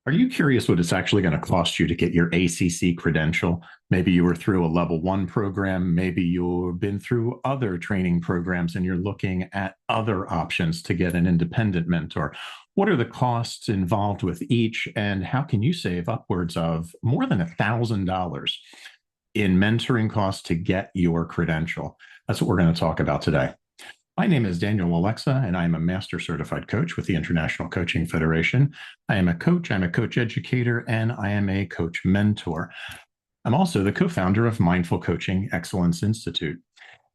Are you curious what it's actually going to cost you to get your ACC credential? Maybe you were through a level one program. Maybe you've been through other training programs and you're looking at other options to get an independent mentor. What are the costs involved with each, and how can you save upwards of more than $1,000 in mentoring costs to get your credential? That's what we're going to talk about today. My name is Daniel Alexa, and I am a master certified coach with the International Coaching Federation. I am a coach, I'm a coach educator, and I am a coach mentor. I'm also the co-founder of Mindful Coaching Excellence Institute.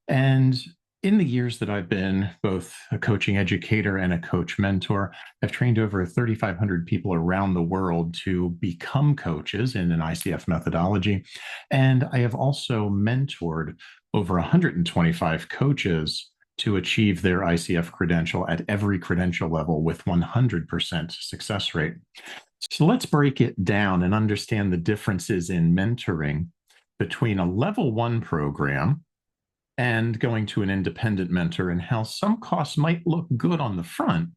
And in the years that I've been both a coaching educator and a coach mentor, I've trained over 3,500 people around the world to become coaches in an ICF methodology. And I have also mentored over 125 coaches to achieve their ICF credential at every credential level with 100% success rate. So let's break it down and understand the differences in mentoring between a level one program and going to an independent mentor, and how some costs might look good on the front,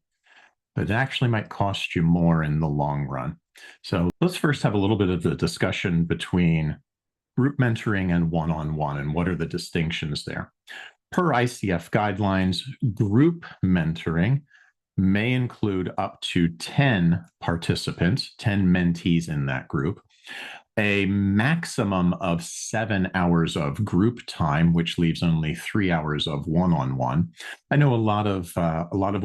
but it actually might cost you more in the long run. So let's first have a little bit of the discussion between group mentoring and one-on-one, and what are the distinctions there. Per ICF guidelines, group mentoring may include up to 10 participants, 10 mentees in that group, a maximum of 7 hours of group time, which leaves only 3 hours of one-on-one. I know a lot of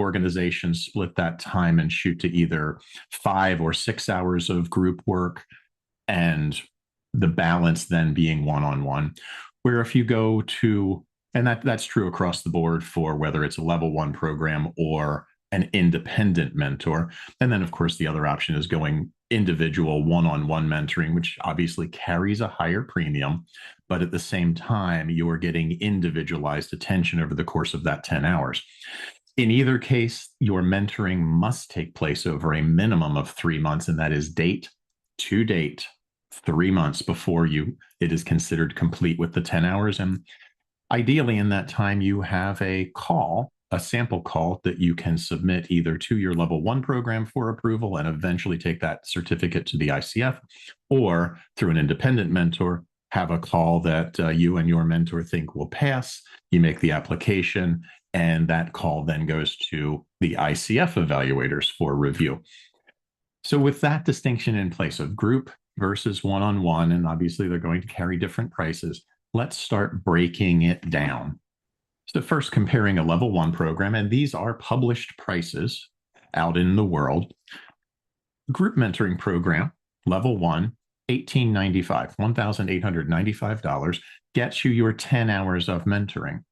organizations split that time and shoot to either 5 or 6 hours of group work, and the balance then being one-on-one. Where if you go to, and that's true across the board for whether it's a level one program or an independent mentor. And then, of course, the other option is going individual one-on-one mentoring, which obviously carries a higher premium, but at the same time, you are getting individualized attention over the course of that 10 hours. In either case, your mentoring must take place over a minimum of 3 months, and that is date to date, 3 months before it is considered complete with the 10 hours. And ideally, in that time, you have a sample call that you can submit either to your level one program for approval and eventually take that certificate to the ICF, or through an independent mentor, have a call that you and your mentor think will pass. You make the application, and that call then goes to the ICF evaluators for review. So with that distinction in place of group versus one-on-one, and obviously they're going to carry different prices, let's start breaking it down. So first, comparing a level one program, and these are published prices out in the world. Group mentoring program, level one, $1,895, $1,895, gets you your 10 hours of mentoring.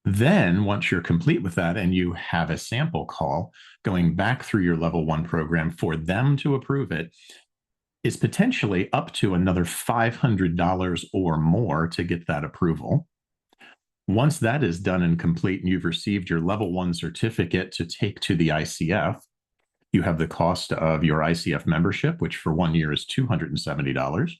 Then once you're complete with that and you have a sample call, going back through your level one program for them to approve it, is potentially up to another $500 or more to get that approval. Once that is done and complete and you've received your level one certificate to take to the ICF, you have the cost of your ICF membership, which for 1 year is $270.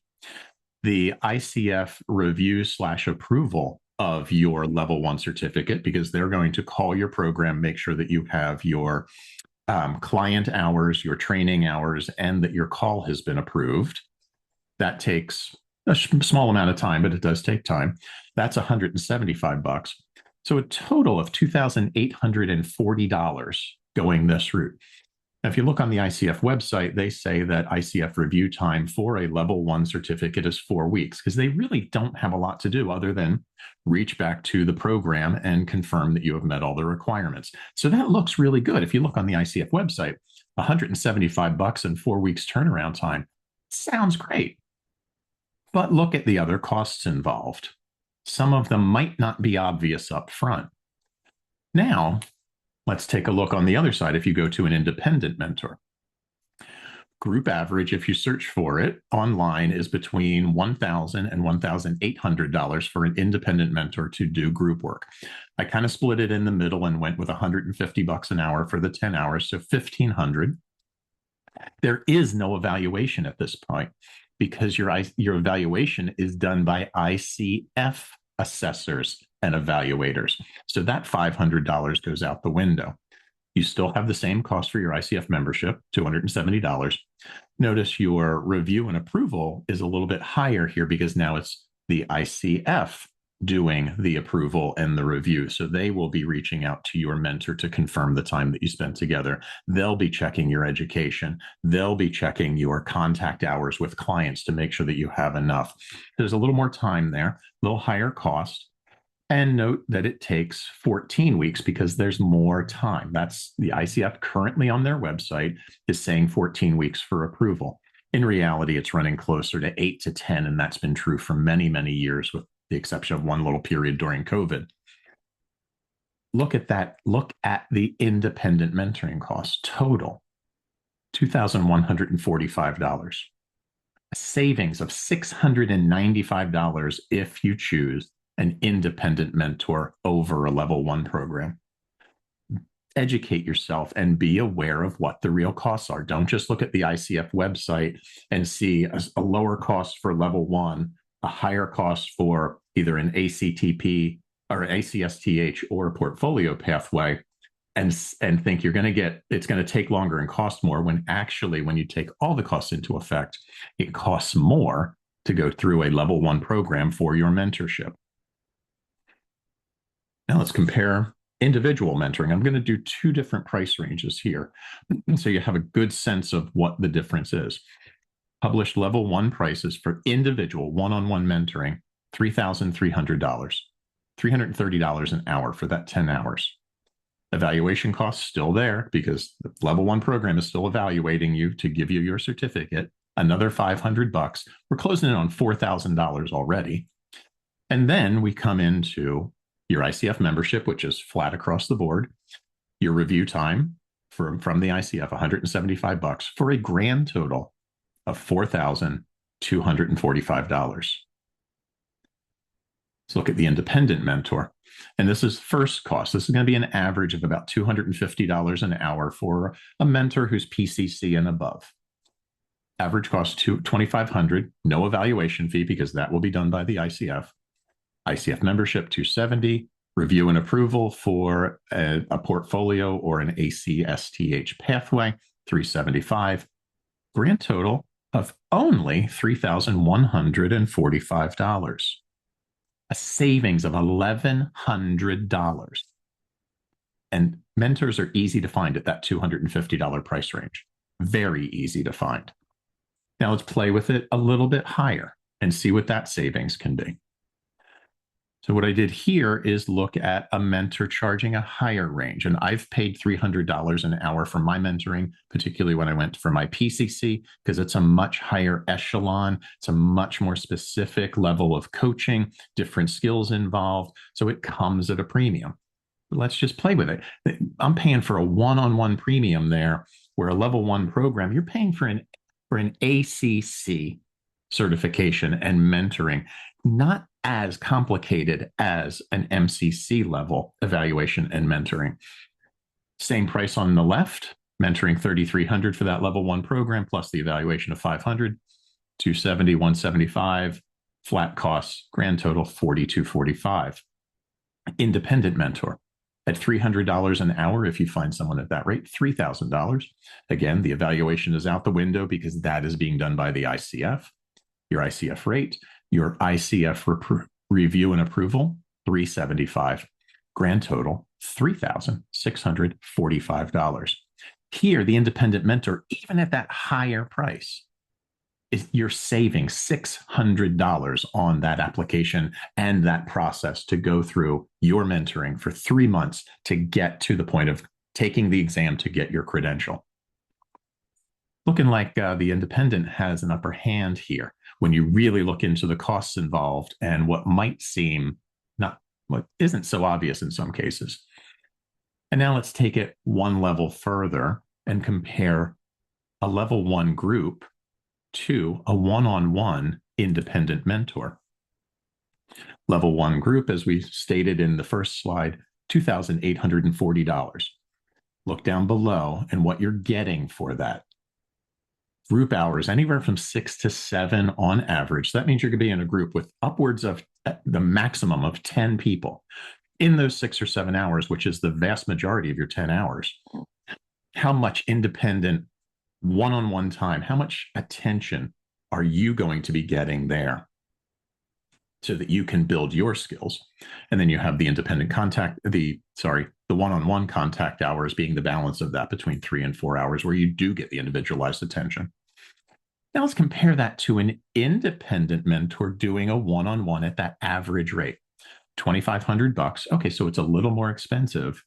The ICF review / approval of your level one certificate, because they're going to call your program, make sure that you have your client hours, your training hours, and that your call has been approved. That takes a small amount of time, but it does take time. That's $175. So a total of $2,840 going this route. Now, if you look on the ICF website, they say that ICF review time for a level one certificate is 4 weeks, because they really don't have a lot to do other than reach back to the program and confirm that you have met all the requirements. So that looks really good. If you look on the ICF website, $175 and 4 weeks turnaround time sounds great. But look at the other costs involved. Some of them might not be obvious up front. Now, let's take a look on the other side. If you go to an independent mentor, group average, if you search for it online, is between $1,000 and $1,800 for an independent mentor to do group work. I kind of split it in the middle and went with $150 an hour for the 10 hours, so $1,500. There is no evaluation at this point, because your evaluation is done by ICF assessors and evaluators. So that $500 goes out the window. You still have the same cost for your ICF membership, $270. Notice your review and approval is a little bit higher here because now it's the ICF doing the approval and the review. So they will be reaching out to your mentor to confirm the time that you spent together. They'll be checking your education. They'll be checking your contact hours with clients to make sure that you have enough. There's a little more time there, a little higher cost. And note that it takes 14 weeks because there's more time. That's the ICF currently on their website is saying 14 weeks for approval. In reality, it's running closer to 8 to 10, and that's been true for many, many years, with the exception of one little period during COVID. Look at that. Look at the independent mentoring costs total, $2,145. A savings of $695 if you choose an independent mentor over a level 1 program. Educate yourself and be aware of what the real costs are. Don't just look at the ICF website and see a lower cost for level 1, a higher cost for either an ACTP or ACSTH or a portfolio pathway, and think you're going to get, it's going to take longer and cost more, when actually, when you take all the costs into effect, it costs more to go through a level 1 program for your mentorship. Now let's compare individual mentoring. I'm going to do 2 different price ranges here, so you have a good sense of what the difference is. Published level 1 prices for individual one-on-one mentoring, $3,300, $330 an hour for that 10 hours. Evaluation costs still there because the level 1 program is still evaluating you to give you your certificate. Another $500. We're closing in on $4,000 already. And then we come into your ICF membership, which is flat across the board, your review time from the ICF, $175, for a grand total of $4,245. Let's look at the independent mentor. And this is first cost. This is going to be an average of about $250 an hour for a mentor who's PCC and above. Average cost $2,500, no evaluation fee because that will be done by the ICF. ICF membership, $270. Review and approval for a portfolio or an ACSTH pathway, $375. Grand total of only $3,145. A savings of $1,100. And mentors are easy to find at that $250 price range. Very easy to find. Now let's play with it a little bit higher and see what that savings can be. So what I did here is look at a mentor charging a higher range. And I've paid $300 an hour for my mentoring, particularly when I went for my PCC, because it's a much higher echelon. It's a much more specific level of coaching, different skills involved. So it comes at a premium. Let's just play with it. I'm paying for a one-on-one premium there, where a level 1 program, you're paying for an ACC certification and mentoring, not as complicated as an MCC level evaluation and mentoring. Same price on the left, mentoring $3,300 for that level 1 program, plus the evaluation of $500, $270, $175, flat costs, grand total $4,245. Independent mentor at $300 an hour. If you find someone at that rate, $3,000. Again, the evaluation is out the window because that is being done by the ICF. Your ICF rate, your ICF review and approval, $375. Grand total, $3,645. Here, the independent mentor, even at that higher price, you're saving $600 on that application and that process to go through your mentoring for 3 months to get to the point of taking the exam to get your credential. Looking like the independent has an upper hand here when you really look into the costs involved and what might seem what isn't so obvious in some cases. And now let's take it one level further and compare a level 1 group to a one-on-one independent mentor. Level 1 group, as we stated in the first slide, $2,840. Look down below and what you're getting for that. Group hours, anywhere from 6 to 7 on average. That means you're going to be in a group with upwards of the maximum of 10 people. In those 6 or 7 hours, which is the vast majority of your 10 hours, How much independent one-on-one time, how much attention are you going to be getting there so that you can build your skills? And then you have the independent contact, the one-on-one contact hours being the balance of that between 3 and 4 hours where you do get the individualized attention. Now let's compare that to an independent mentor doing a one-on-one at that average rate, $2,500. Okay, so it's a little more expensive,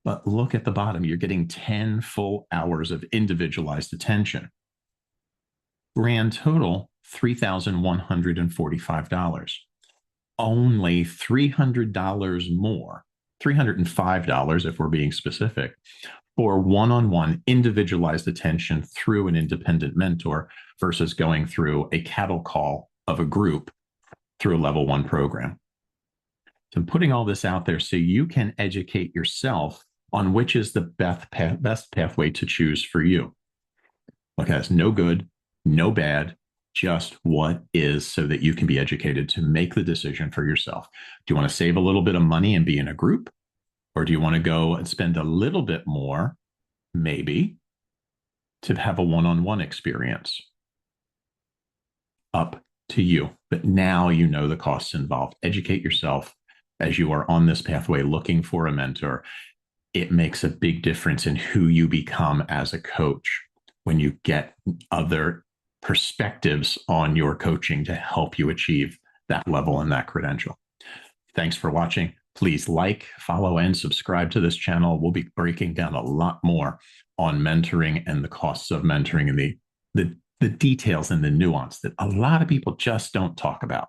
but look at the bottom. You're getting 10 full hours of individualized attention. Grand total, $3,145. Only $300 more, $305 if we're being specific, for one-on-one individualized attention through an independent mentor versus going through a cattle call of a group through a level 1 program. So I'm putting all this out there so you can educate yourself on which is the best pathway to choose for you. Look, that's no good, no bad, just what is, so that you can be educated to make the decision for yourself. Do you want to save a little bit of money and be in a group? Or do you want to go and spend a little bit more, maybe, to have a one-on-one experience? Up to you. But now you know the costs involved. Educate yourself as you are on this pathway looking for a mentor. It makes a big difference in who you become as a coach when you get other perspectives on your coaching to help you achieve that level and that credential. Thanks for watching. Please like, follow, and subscribe to this channel. We'll be breaking down a lot more on mentoring and the costs of mentoring and the details and the nuance that a lot of people just don't talk about.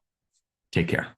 Take care.